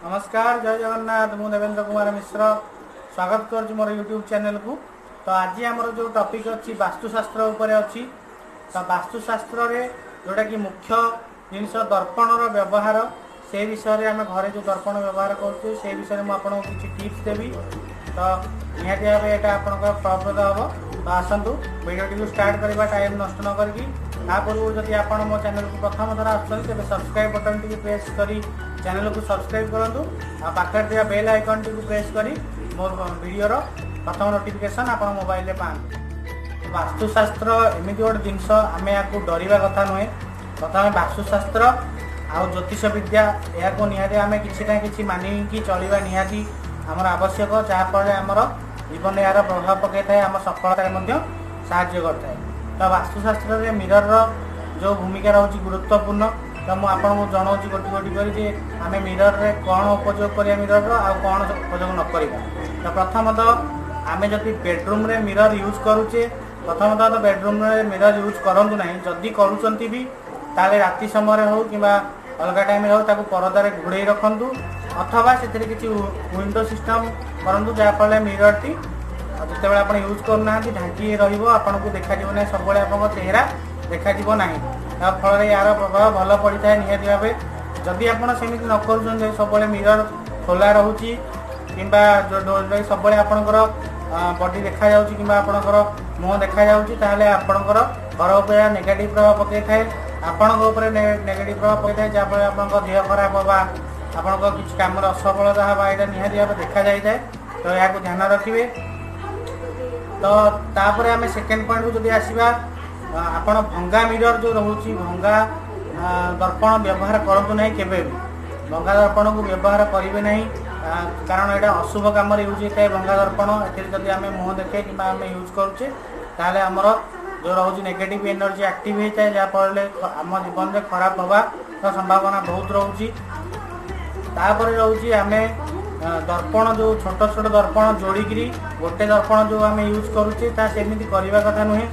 नमस्कार जय जगन्नाथ मु देवेंद्र कुमार मिश्र स्वागत कर मोर यूट्यूब चैनल को। तो आज आमर जो टॉपिक अच्छी वास्तुशास्त्र उपर अच्छी। तो वास्तुशास्त्र रे जोटा कि मुख्य जिनस दर्पण व्यवहार से विषय में आम घरे जो दर्पण व्यवहार कर विषय में आपको किसी टिप्स देवी। तो निहाती भाव यहाँ आप फलप्रद हम। तो आसतु वीडियो को स्टार्ट करवा टाइम नष्ट न करके पूर्व जब आप मो चैनल को प्रथम थर आसते सब्सक्राइब बटन टी प्रेस कर चैनल को सब्सक्राइब करूँ पाखे बेल आइकन टी प्रेस कर मोर वीडियो प्रथम नोटिफिकेशन आप मोबाइल पाँच। वास्तुशास्त्र एमती गोटे जिनस आम या डरवा कथा नुहे। प्रथम वास्तुशास्त्र आउ ज्योतिष विद्या या निहाती आम कि मानिकी चलवा निहाती आमर आवश्यक जहाँफल आमर जीवन यार प्रभाव पकई थाए आम सफलता साहाय्य करता है। तो वास्तुशास्त्र में मिरर जो भूमिका रोचे गुरुत्वपूर्ण। तो मुझे जनाऊँ गोटी गोटी कर आम मिरर रे कौन उपयोग करिया मिरर आ कौन उपयोग न करिया। तो प्रथमतः आम जब बेडरूम रे मिरर यूज करुचे प्रथमतः तो बेडरूम रे मिरर यूज करूँ ना जदि करुँच भी ताले राति समय हो कि अलग टाइम हो परदार घोड़े रखु अथवा से किसी विंडो सिस्टम करूँ जहाँफल मिरर टी जिते आप यूज करना ढांकी रहा देखा ना सब आप चेहरा देखा ना फल यार प्रभाव भल पड़ता है। निहाती भाव जदि आप न कर सब मिरर खोला रोचे कि सब आपंकर बॉडी देखा कि आपंकर मुँह देखा आपंकर घर उपर नेगेटिव प्रभाव पकई थाए आपण नेगेटिव प्रभाव पकई थाए जहाँफल आप देह खराब हवा आपंकर किसी कम असफलता हवा यहाँ निहाती भाव देखा जाए। तो यहाँ ध्यान रखिए। तो तापर आम सेकेंड पॉइंट को जब आसवा आपण भंगा मिरर जो रोचे भंगा दर्पण व्यवहार करूँ ना केवे भी भंगा दर्पण को व्यवहार करेंगे ना कारण यहाँ अशुभ कम यूज होता है। भंगा दर्पण जब आम मुँह देखे कि आम यूज करुचे ताल आमर जो रोचे नेगेटिव एनर्जी एक्टिव होता है जहाँफल आम जीवन में खराब हवा तो संभावना बहुत रोचे। तापर रोचे आम दर्पण जो छोट छोट दर्पण जोड़िकी गोटे दर्पण जो आम यूज करुचे सेमती करवा कथा नुहे।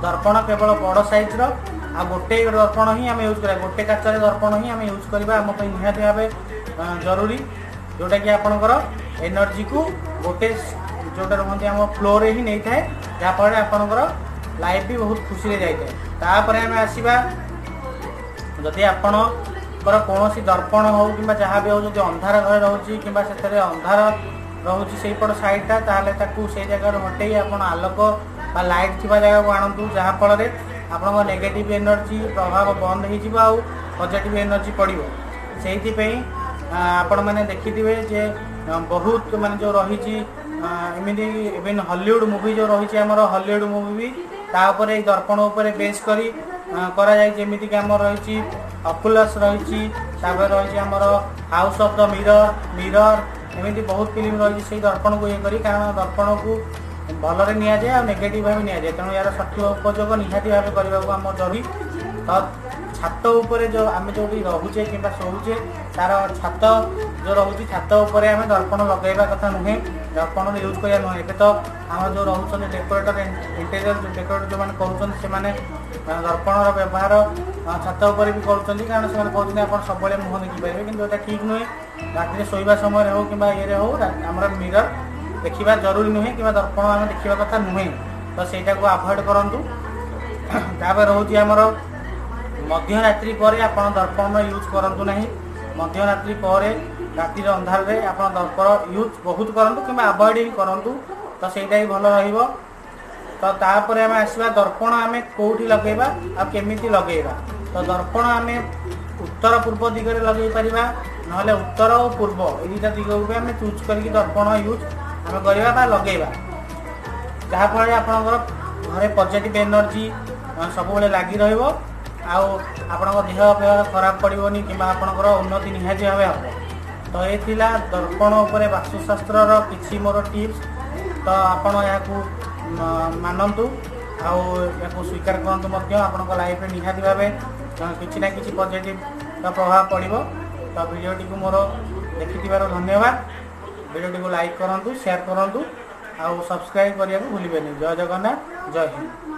दर्पण केवल बड़ साइज आ गोटे दर्पण ही आम यूज करा गोटे काचर दर्पण ही आम यूज करवा आम निहाती भाव जरूरी जोटा कि आपणकर एनर्जी को गोटे जोटा रुहति आम फ्लोर ही नहीं थाए जहाँफल आपणकर लाइफ भी बहुत खुशी जाए। तापर आम आसवा जदि आपण कौन दर्पण हो कि जहाँ भी हो जो अंधार घर रोचे कि अंधार रोचे से पट साइडटा ताले से जगह हटे आप आलोक बा लाइट थी जगह को आणतु जहाँफल आप नेगेटिव एनर्जी प्रभाव बंद हो पॉजिटिव एनर्जी पड़ो से आपण मैंने देखिथे जे बहुत मान जो रही एमती इवन हॉलीवुड मूवी जो रही आमर हॉलीवुड मूवी भी तापर दर्पण उपर बेस करी करा जाए जमीक आम रही अकुलस रही रही आमर house of the mirror mirror एमती बहुत फिल्म रही से दर्पण को ये करी कारण दर्पण को भलरे नि जाए और नेगेटिव भाव नि जाए तेणु यार सठिक उपयोग निहाती भाव करने को आम जरूरी। तो छात उपर जो आम जो रोचे कि शोचे तार छात जो रोचे छात उपर आम दर्पण लगेगा कथा नुहे दर्पण यूज करा नुहे। ए तो आम जो रोचे डेकोरेटर इंटेरियर डेकोरेटर जो मैंने कर दर्पण व्यवहार छात उपर भी कर कारण से कहते हैं आप सब मुँह देखिपारे कि ठीक नुहे। राति शोवा समय हो कि ये हो आम मिरर देखा जरूरी नुहे कि दर्पण आम देखा कथा नुहे। तो सहीटा को आभोड करूँ। तापर रोचे आमर मध्यरात्रि पर आप दर्पण यूज करूँ ना मध्यरात्रि पर रातिर अंधार में आप दर्पण यूज बहुत करूँ कि आभोड ही करूँ तो सहीटा ही भल रहा। तो तापर आम आसवा दर्पण आम कौटी लगेगा आ केमिति लगेगा। तो दर्पण आम उत्तर पूर्व दिगरे लगे पार ना उत्तर और पूर्व ये दिग को आम चूज करके दर्पण यूज आम करवा लगेगा जहाँफल आपंकर घरे पॉजिटिव एनर्जी सब लगी रहा आपन देह फेह खराब पड़ोनी कि आपंकर उन्नति निहाती भाव हम। तो ये दर्पण उपर वास्तुशास्त्र किसी मोर टिप्स। तो आपण यहाँ मानतु या स्वीकार करूँ आपण लाइफ में निहाती भाव किसी ना कि पॉजिटिव प्रभाव पड़ो। तो वीडियोटी को मोर देखि धन्यवाद। वीडियोटी को लाइक करूँ शेयर करूँ आउ सब्सक्राइब करने को भूलें। जय जगन्नाथ जय हिंद।